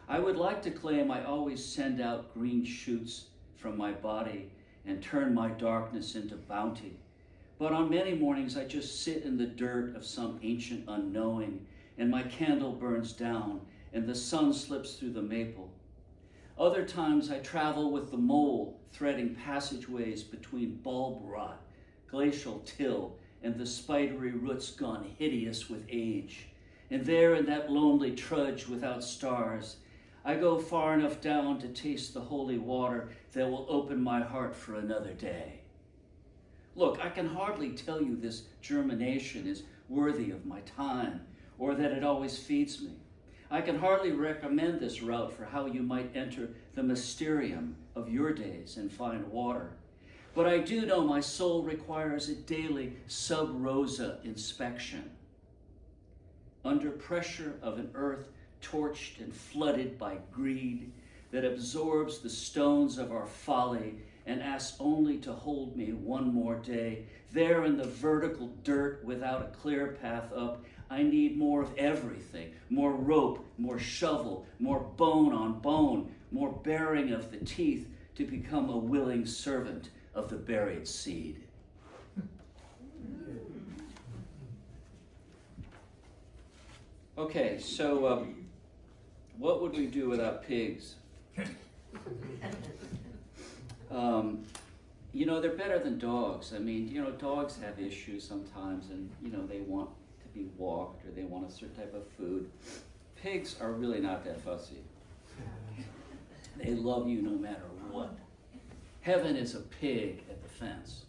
I would like to claim I always send out green shoots from my body and turn my darkness into bounty. But on many mornings I just sit in the dirt of some ancient unknowing, and my candle burns down and the sun slips through the maple. Other times I travel with the mole, threading passageways between bulb rot, glacial till, and the spidery roots gone hideous with age. And there in that lonely trudge without stars, I go far enough down to taste the holy water that will open my heart for another day. Look, I can hardly tell you this germination is worthy of my time, or that it always feeds me. I can hardly recommend this route for how you might enter the mysterium of your days and find water. But I do know my soul requires a daily sub rosa inspection. Under pressure of an earth torched and flooded by greed that absorbs the stones of our folly and asks only to hold me one more day, there in the vertical dirt without a clear path up, I need more of everything, more rope, more shovel, more bone on bone, more baring of the teeth to become a willing servant of the buried seed. Okay, so what would we do without pigs? You know, they're better than dogs. I mean, you know, dogs have issues sometimes, and, you know, they want to be walked or they want a certain type of food. Pigs are really not that fussy. They love you no matter what. Heaven is a pig at the fence.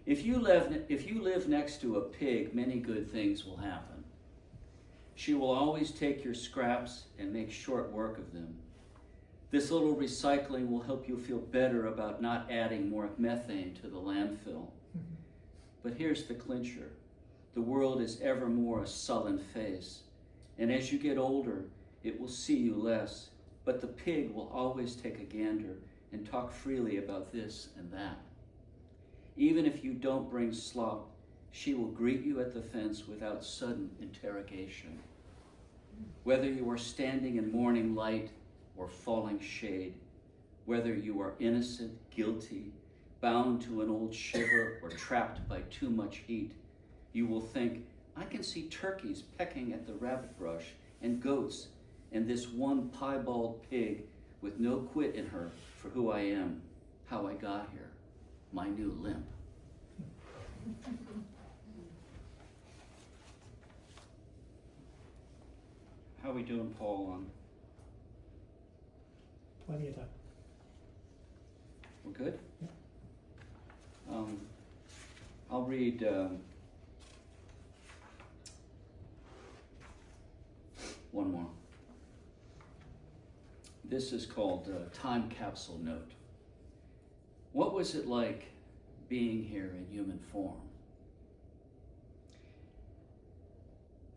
If you live next to a pig, many good things will happen. She will always take your scraps and make short work of them. This little recycling will help you feel better about not adding more methane to the landfill. But here's the clincher. The world is ever more a sullen face, and as you get older, it will see you less, but the pig will always take a gander and talk freely about this and that. Even if you don't bring slop, she will greet you at the fence without sudden interrogation. Whether you are standing in morning light or falling shade, whether you are innocent, guilty, bound to an old shiver, or trapped by too much heat, you will think, I can see turkeys pecking at the rabbit brush and goats and this one piebald pig with no quit in her for who I am, how I got here, my new limp. How are we doing, Paul, on? Plenty of time. We're good? I'll read one more. This is called Time Capsule Note. What was it like being here in human form?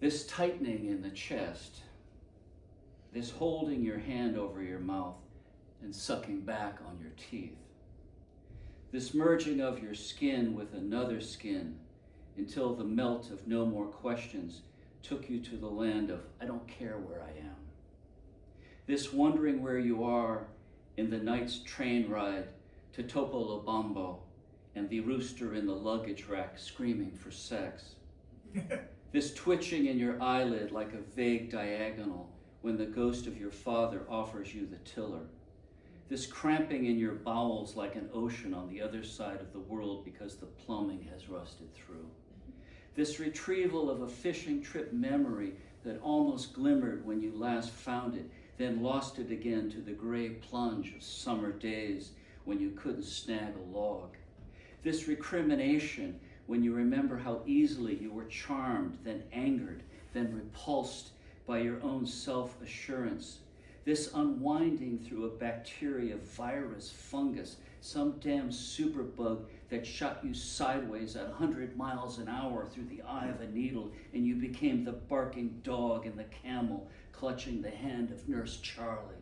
This tightening in the chest, this holding your hand over your mouth and sucking back on your teeth, this merging of your skin with another skin until the melt of no more questions took you to the land of I don't care where I am. This wondering where you are in the night's train ride to Topolobambo and the rooster in the luggage rack screaming for sex. This twitching in your eyelid like a vague diagonal when the ghost of your father offers you the tiller. This cramping in your bowels like an ocean on the other side of the world because the plumbing has rusted through. This retrieval of a fishing trip memory that almost glimmered when you last found it, then lost it again to the gray plunge of summer days when you couldn't snag a log. This recrimination when you remember how easily you were charmed, then angered, then repulsed by your own self-assurance. This unwinding through a bacteria, virus, fungus, some damn superbug that shot you sideways at 100 miles an hour through the eye of a needle, and you became the barking dog and the camel clutching the hand of Nurse Charlie.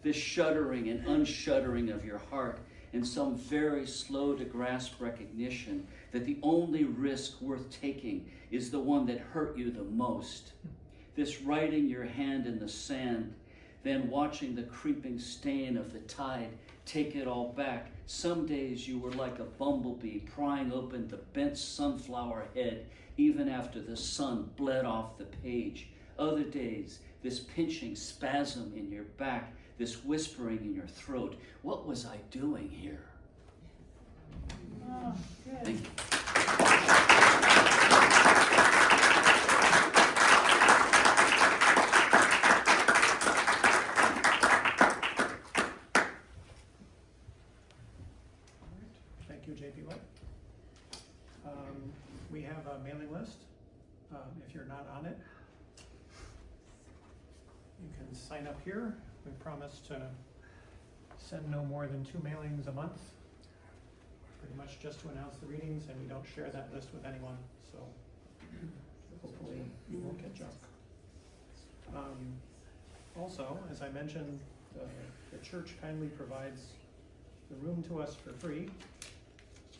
This shuddering and unshuddering of your heart, and some very slow to grasp recognition that the only risk worth taking is the one that hurt you the most. This writing your hand in the sand, then watching the creeping stain of the tide take it all back. Some days you were like a bumblebee prying open the bent sunflower head even after the sun bled off the page. Other days, this pinching spasm in your back, this whispering in your throat. What was I doing here? Oh, good. Thank you. Thank you, JP White. We have a mailing list. If you're not on it, you can sign up here. We promise to send no more than 2 mailings a month, pretty much just to announce the readings, and we don't share that list with anyone, so hopefully you won't get junk. Also, as I mentioned, the church kindly provides the room to us for free,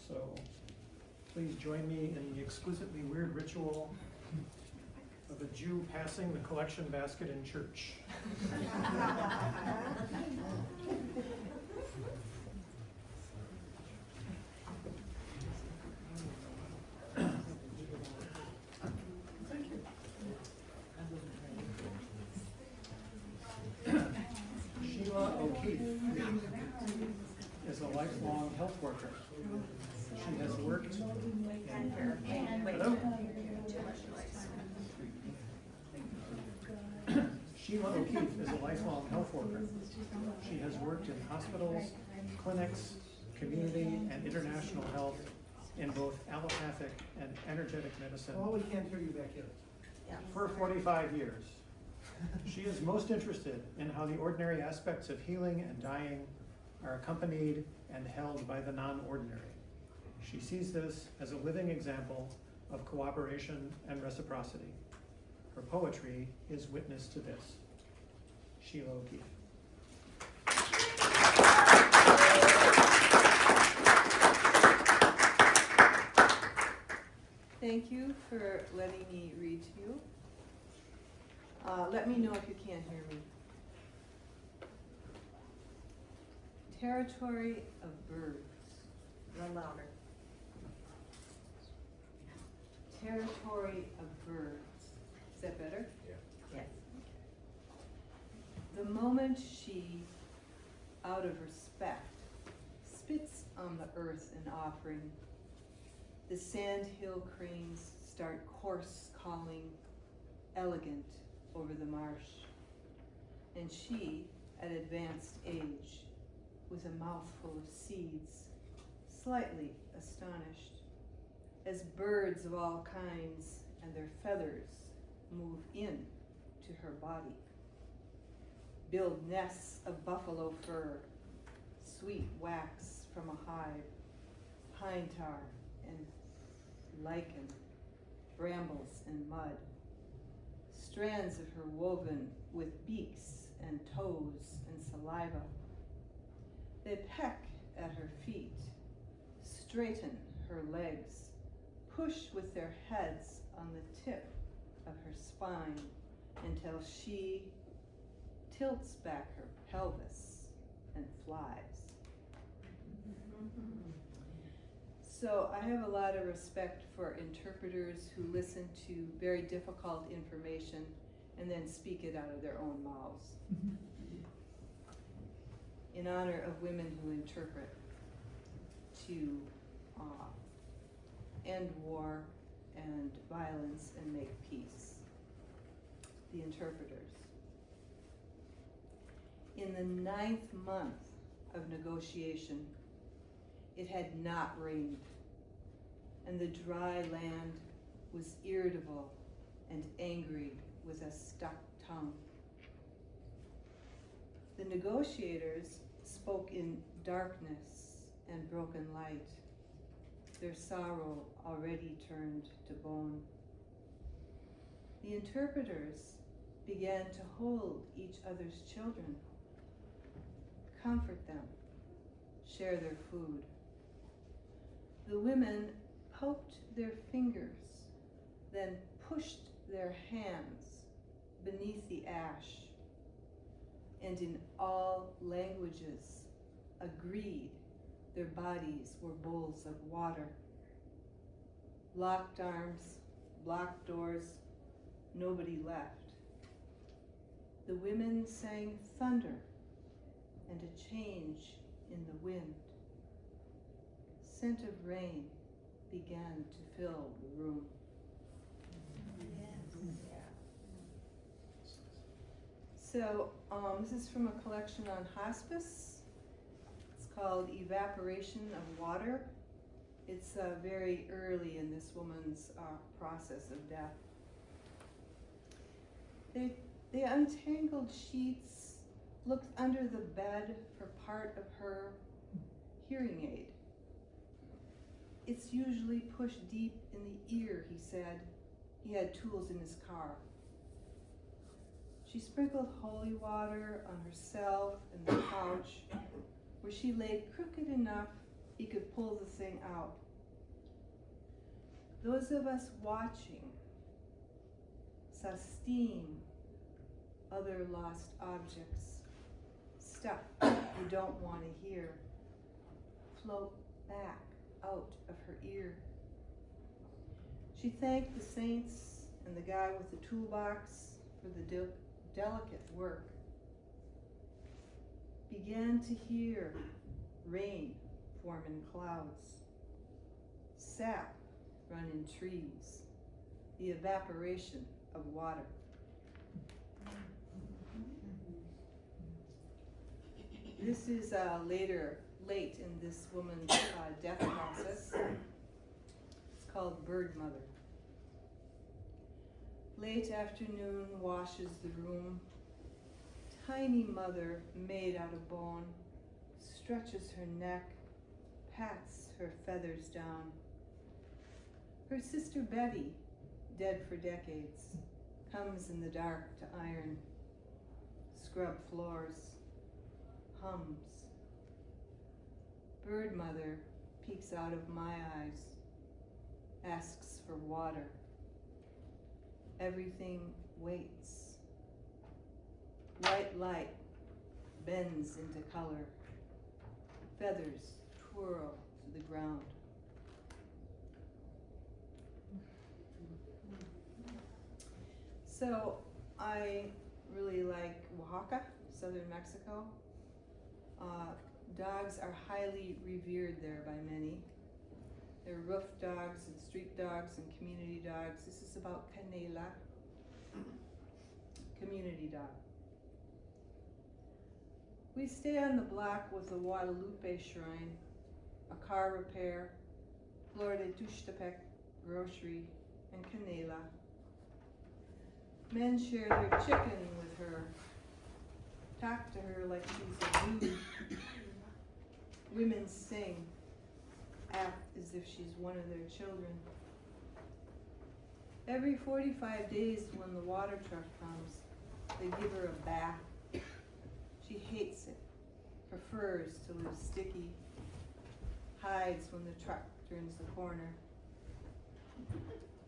so please join me in the exquisitely weird ritual of a Jew passing the collection basket in church. Sheila OKeefe is a lifelong health worker. She has worked in Hello? Sheila OKeefe is a lifelong health worker. She has worked in hospitals, clinics, community, and international health in both allopathic and energetic medicine Oh, we can't hear you back here. for 45 years. She is most interested in how the ordinary aspects of healing and dying are accompanied and held by the non-ordinary. She sees this as a living example of cooperation and reciprocity. Her poetry is witness to this. Sheila OKeefe. Thank you for letting me read to you. Let me know if you can't hear me. Territory of birds. A little louder. Territory of birds. Is that better? Yes. The moment she, out of respect, spits on the earth an offering, the sandhill cranes start coarse calling, elegant over the marsh. And she, at advanced age, with a mouthful of seeds, slightly astonished, as birds of all kinds and their feathers move in to her body, build nests of buffalo fur, sweet wax from a hive, pine tar and lichen, brambles and mud, strands of her woven with beaks and toes and saliva. They peck at her feet, straighten her legs, push with their heads on the tip of her spine until she tilts back her pelvis and flies. So I have a lot of respect for interpreters who listen to very difficult information and then speak it out of their own mouths. In honor of women who interpret to end war and violence and make peace. The interpreters. In the 9th month of negotiation, it had not rained, and the dry land was irritable and angry with a stuck tongue. The negotiators spoke in darkness and broken light, their sorrow already turned to bone. The interpreters began to hold each other's children, comfort them, share their food. The women poked their fingers, then pushed their hands beneath the ash, and in all languages agreed their bodies were bowls of water. Locked arms, blocked doors, nobody left. The women sang thunder and a change in the wind. Scent of rain began to fill the room. So this is from a collection on hospice. It's called Evaporation of Water. It's very early in this woman's process of death. They untangled sheets, looked under the bed for part of her hearing aid. It's usually pushed deep in the ear, he said. He had tools in his car. She sprinkled holy water on herself and the couch, where she laid crooked enough he could pull the thing out. Those of us watching saw steam, other lost objects, stuff you don't want to hear, float back out of her ear. She thanked the saints and the guy with the toolbox for the delicate work. Began to hear rain form in clouds, sap run in trees, the evaporation of water. This is late in this woman's death process. It's called Bird Mother. Late afternoon washes the room. Tiny mother made out of bone stretches her neck, pats her feathers down. Her sister Betty, dead for decades, comes in the dark to iron, scrub floors, hums. Bird mother peeks out of my eyes, asks for water. Everything waits. White light bends into color. Feathers twirl to the ground. So I really like Oaxaca, southern Mexico. Dogs are highly revered there by many. They're roof dogs and street dogs and community dogs. This is about Canela, community dog. We stay on the block with the Guadalupe Shrine, a car repair, Flor de Tuxtepec grocery, and Canela. Men share their chicken with her, talk to her like she's a dude. Women sing, act as if she's one of their children. Every 45 days when the water truck comes, they give her a bath. She hates it, prefers to live sticky, hides when the truck turns the corner.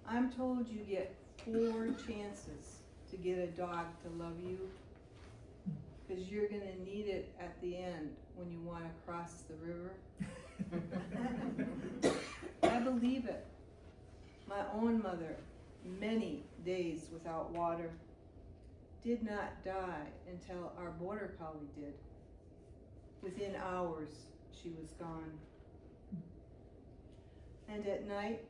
I'm told you get 4 chances to get a dog to love you. 'cause you're gonna need it at the end when you wanna cross the river. I believe it. My own mother, many days without water, did not die until our border collie did. Within hours, she was gone. And at night,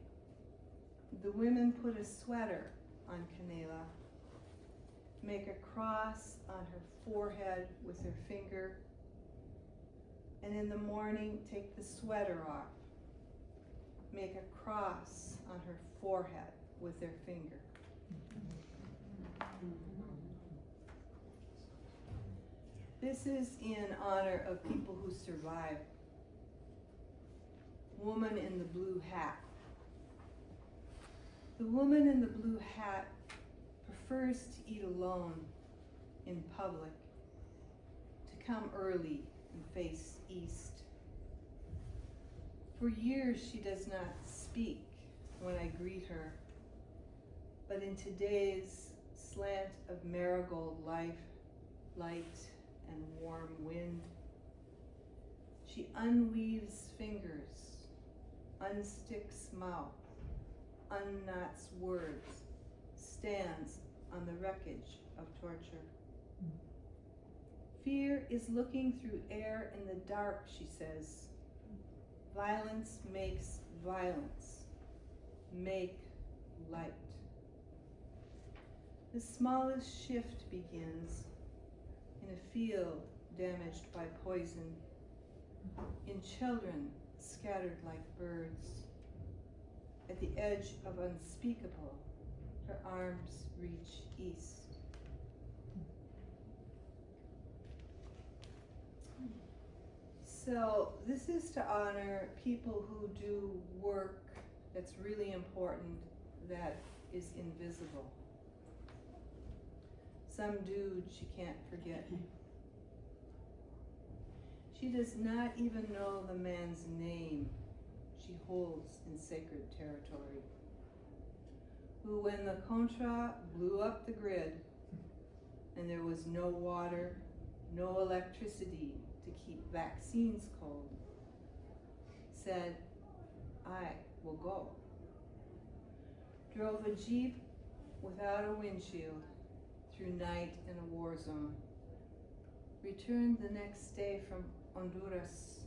the women put a sweater on Canela, make a cross on her forehead with her finger, and in the morning take the sweater off, make a cross on her forehead with their finger. This is in honor of people who survived. Woman in the blue hat. The woman in the blue hat prefers to eat alone in public, to come early and face east. For years she does not speak when I greet her, but in today's slant of marigold life, light and warm wind, she unweaves fingers, unsticks mouth, unknots words, stands on the wreckage of torture. Fear is looking through air in the dark, she says. Violence makes violence. Make light. The smallest shift begins in a field damaged by poison, in children scattered like birds. At the edge of unspeakable, her arms reach east. So this is to honor people who do work that's really important, that is invisible. Some dude she can't forget. She does not even know the man's name she holds in sacred territory. Who, when the Contra blew up the grid and there was no water, no electricity to keep vaccines cold, said, I will go. Drove a Jeep without a windshield through night in a war zone. Returned the next day from Honduras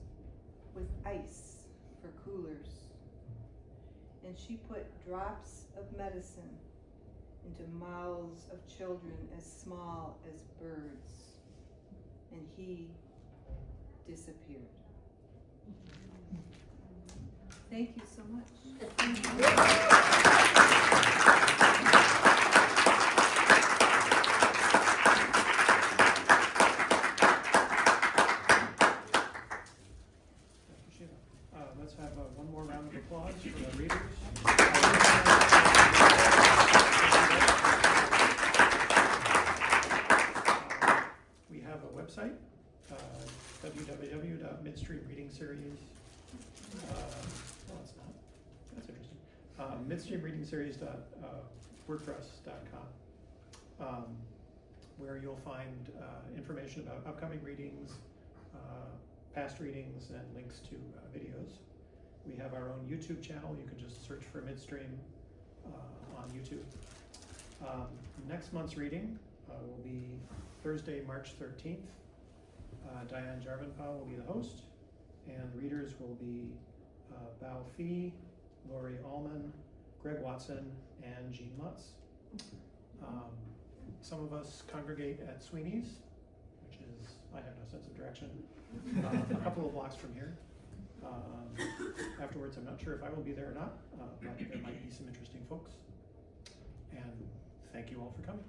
with ice for coolers. And she put drops of medicine into mouths of children as small as birds. And he disappeared. Thank you so much. Let's have one more round of applause for the readers. We have a website, www.midstreamreadingseries. It's not. That's interesting. midstreamreadingseries.wordpress.com, where you'll find information about upcoming readings, past readings, and links to videos. We have our own YouTube channel. You can just search for Midstream on YouTube. Next month's reading will be Thursday, March 13th. Diane Jarvanpal will be the host, and readers will be Bao Fee, Lori Allman, Greg Watson, and Jean Lutz. Some of us congregate at Sweeney's, which is, I have no sense of direction, a couple of blocks from here. Afterwards, I'm not sure if I will be there or not, but there might be some interesting folks. And thank you all for coming.